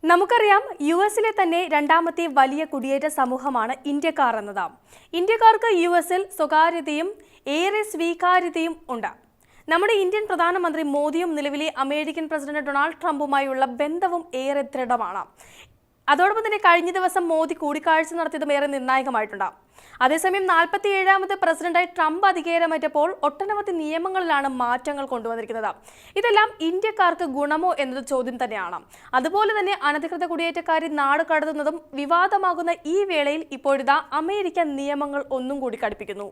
നമുക്കറിയാം യുഎസിലെ തന്നെ രണ്ടാമത്തെ വലിയ കുടിയേറ്റ സമൂഹമാണ് ഇന്ത്യക്കാർ എന്നത്. ഇന്ത്യക്കാർക്ക് യുഎസിൽ സ്വകാര്യതയും ഏറെ സ്വീകാര്യതയും ഉണ്ട്. നമ്മുടെ ഇന്ത്യൻ പ്രധാനമന്ത്രി മോദിയും നിലവിലെ അമേരിക്കൻ പ്രസിഡന്റ് ഡൊണാൾഡ് ട്രംപുമായുള്ള ബന്ധവും ഏറെ ദൃഢമാണ്. അതോടൊപ്പം തന്നെ കഴിഞ്ഞ ദിവസം മോദി കൂടിക്കാഴ്ച നടത്തിയതും ഏറെ നിർണായകമായിട്ടുണ്ട്. അതേസമയം 47ാമത് പ്രസിഡന്റായി ട്രംപ് അധികാരമേറ്റപ്പോൾ ഒട്ടനവധി നിയമങ്ങളിലാണ് മാറ്റങ്ങൾ കൊണ്ടുവന്നിരിക്കുന്നത്. ഇതെല്ലാം ഇന്ത്യക്കാർക്ക് ഗുണമോ എന്നത് ചോദ്യം തന്നെയാണ്. അതുപോലെ തന്നെ അനധികൃത കുടിയേറ്റക്കാരെ നാട് കടത്തുന്നതും വിവാദമാകുന്ന ഈ വേളയിൽ ഇപ്പോഴിതാ അമേരിക്ക നിയമങ്ങൾ ഒന്നും കൂടി കടുപ്പിക്കുന്നു.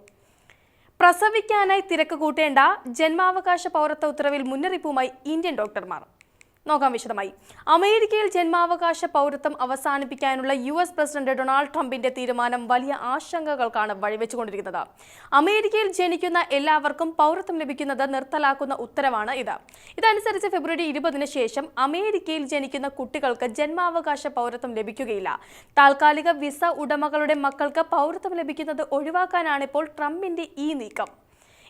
പ്രസവിക്കാനായി തിരക്ക് കൂട്ടേണ്ട ജന്മാവകാശ പൗരത്വ ഉത്തരവിൽ മുന്നറിയിപ്പുമായി ഇന്ത്യൻ ഡോക്ടർമാർ. നോക്കാം വിശദമായി. അമേരിക്കയിൽ ജന്മാവകാശ പൗരത്വം അവസാനിപ്പിക്കാനുള്ള യുഎസ് പ്രസിഡന്റ് ഡൊണാൾഡ് ട്രംപിന്റെ തീരുമാനം വലിയ ആശങ്കകൾക്കാണ് വഴിവെച്ചുകൊണ്ടിരിക്കുന്നത്. അമേരിക്കയിൽ ജനിക്കുന്ന എല്ലാവർക്കും പൗരത്വം ലഭിക്കുന്നത് നിർത്തലാക്കുന്ന ഉത്തരവാണ് ഇത്. ഇതനുസരിച്ച് ഫെബ്രുവരി 20-ന് ശേഷം അമേരിക്കയിൽ ജനിക്കുന്ന കുട്ടികൾക്ക് ജന്മാവകാശ പൗരത്വം ലഭിക്കുകയില്ല. താൽക്കാലിക വിസ ഉടമകളുടെ മക്കൾക്ക് പൗരത്വം ലഭിക്കുന്നത് ഒഴിവാക്കാനാണ് ഇപ്പോൾ ട്രംപിന്റെ ഈ നീക്കം.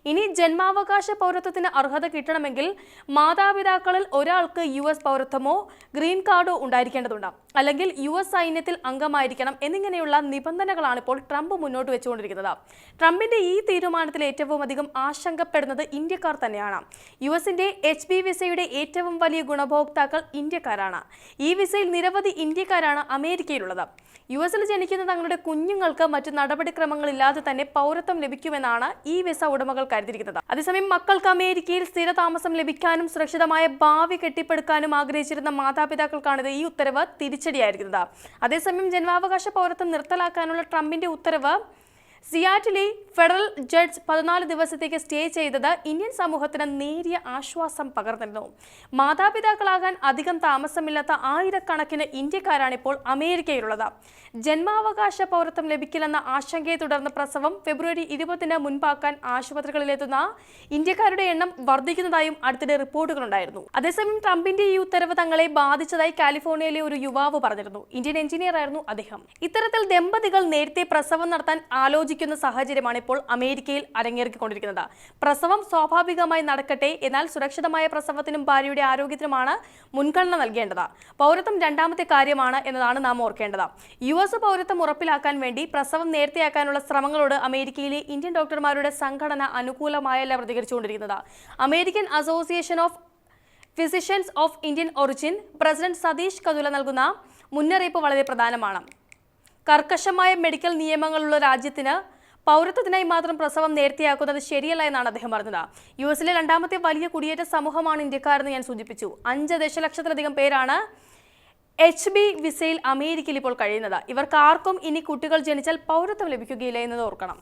ഇനി ജന്മാവകാശ പൗരത്വത്തിന് അർഹത കിട്ടണമെങ്കിൽ മാതാപിതാക്കളിൽ ഒരാൾക്ക് യുഎസ് പൗരത്വമോ ഗ്രീൻ കാർഡോ ഉണ്ടായിരിക്കേണ്ടതുണ്ട്, അല്ലെങ്കിൽ യുഎസ് സൈന്യത്തിൽ അംഗമായിരിക്കണം എന്നിങ്ങനെയുള്ള നിബന്ധനകളാണ് ഇപ്പോൾ ട്രംപ് മുന്നോട്ട് വെച്ചുകൊണ്ടിരിക്കുന്നത്. ട്രംപിന്റെ ഈ തീരുമാനത്തിൽ ഏറ്റവും അധികം ആശങ്കപ്പെടുന്നത് ഇന്ത്യക്കാർ തന്നെയാണ്. യുഎസിന്റെ HB വിസയുടെ ഏറ്റവും വലിയ ഗുണഭോക്താക്കൾ ഇന്ത്യക്കാരാണ്. ഈ വിസയിൽ നിരവധി ഇന്ത്യക്കാരാണ് അമേരിക്കയിലുള്ളത്. യുഎസിൽ ജനിക്കുന്ന തങ്ങളുടെ കുഞ്ഞുങ്ങൾക്ക് മറ്റു നടപടിക്രമങ്ങളില്ലാതെ തന്നെ പൗരത്വം ലഭിക്കുമെന്നാണ് ഈ വിസ ഉടമകൾ കരുതിയിരിക്കുന്നത്. അതേസമയം മക്കൾക്ക് അമേരിക്കയിൽ സ്ഥിരതാമസം ലഭിക്കാനും സുരക്ഷിതമായ ഭാവി കെട്ടിപ്പടുക്കാനും ആഗ്രഹിച്ചിരുന്ന മാതാപിതാക്കൾക്കാണിത് ഈ ഉത്തരവ് തിരിച്ചടിയായിരിക്കുന്നത്. അതേസമയം ജന്മാവകാശ പൗരത്വം നിർത്തലാക്കാനുള്ള ട്രംപിന്റെ ഉത്തരവ് സിയാറ്റിലെ ഫെഡറൽ ജഡ്ജ് 14 ദിവസത്തേക്ക് സ്റ്റേ ചെയ്തത് ഇന്ത്യൻ സമൂഹത്തിന് നേരിയ ആശ്വാസം പകർന്നിരുന്നു. മാതാപിതാക്കളാകാൻ അധികം താമസമില്ലാത്ത ആയിരക്കണക്കിന് ഇന്ത്യക്കാരാണ് ഇപ്പോൾ അമേരിക്കയിലുള്ളത്. ജന്മാവകാശ പൗരത്വം ലഭിക്കില്ലെന്ന ആശങ്കയെ തുടർന്ന് പ്രസവം ഫെബ്രുവരി 20-ന് മുൻപാക്കാൻ ആശുപത്രികളിലെത്തുന്ന ഇന്ത്യക്കാരുടെ എണ്ണം വർദ്ധിക്കുന്നതായും അടുത്തിടെ റിപ്പോർട്ടുകളുണ്ടായിരുന്നു. അതേസമയം ട്രംപിന്റെ ഈ ഉത്തരവ് തങ്ങളെ ബാധിച്ചതായി കാലിഫോർണിയയിലെ ഒരു യുവാവ് പറഞ്ഞിരുന്നു. ഇന്ത്യൻ എഞ്ചിനീയർ ആയിരുന്നു അദ്ദേഹം. ഇത്തരത്തിൽ ദമ്പതികൾ നേരത്തെ പ്രസവം നടത്താൻ ആലോചിക്കുന്ന സാഹചര്യമാണ് ഇപ്പോൾ അമേരിക്കയിൽ അരങ്ങേറിക്കൊണ്ടിരിക്കുന്നത്. പ്രസവം സ്വാഭാവികമായി നടക്കട്ടെ, എന്നാൽ സുരക്ഷിതമായ പ്രസവത്തിനും ഭാര്യയുടെ ആരോഗ്യത്തിനുമാണ് മുൻഗണന നൽകേണ്ടത്. പൗരത്വം രണ്ടാമത്തെ കാര്യമാണ് എന്നതാണ് നാം ഓർക്കേണ്ടത്. യുഎസ് പൗരത്വം ഉറപ്പിലാക്കാൻ വേണ്ടി പ്രസവം നേരത്തെയാക്കാനുള്ള ശ്രമങ്ങളോട് അമേരിക്കയിലെ ഇന്ത്യൻ ഡോക്ടർമാരുടെ സംഘടന അനുകൂലമായല്ല പ്രതികരിച്ചുകൊണ്ടിരിക്കുന്നത്. American Association of Physicians of Indian Origin president Satheesh Kathula നൽകുന്ന മുന്നറിയിപ്പ് വളരെ പ്രധാനമാണ്. കർക്കശമായ മെഡിക്കൽ നിയമങ്ങളുള്ള രാജ്യത്തിന് പൗരത്വത്തിനായി മാത്രം പ്രസവം നേരത്തെയാക്കുന്നത് ശരിയല്ല എന്നാണ് അദ്ദേഹം പറഞ്ഞത്. യുഎസിലെ രണ്ടാമത്തെ വലിയ കുടിയേറ്റ സമൂഹമാണ് ഇന്ത്യക്കാരെന്ന് ഞാൻ സൂചിപ്പിച്ചു. 5 ദശലക്ഷത്തിലധികം പേരാണ് HB വിസയിൽ അമേരിക്കയിൽ ഇപ്പോൾ കഴിയുന്നത്. ഇവർക്ക് ആർക്കും ഇനി കുട്ടികൾ ജനിച്ചാൽ പൗരത്വം ലഭിക്കുകയില്ല എന്നത് ഓർക്കണം.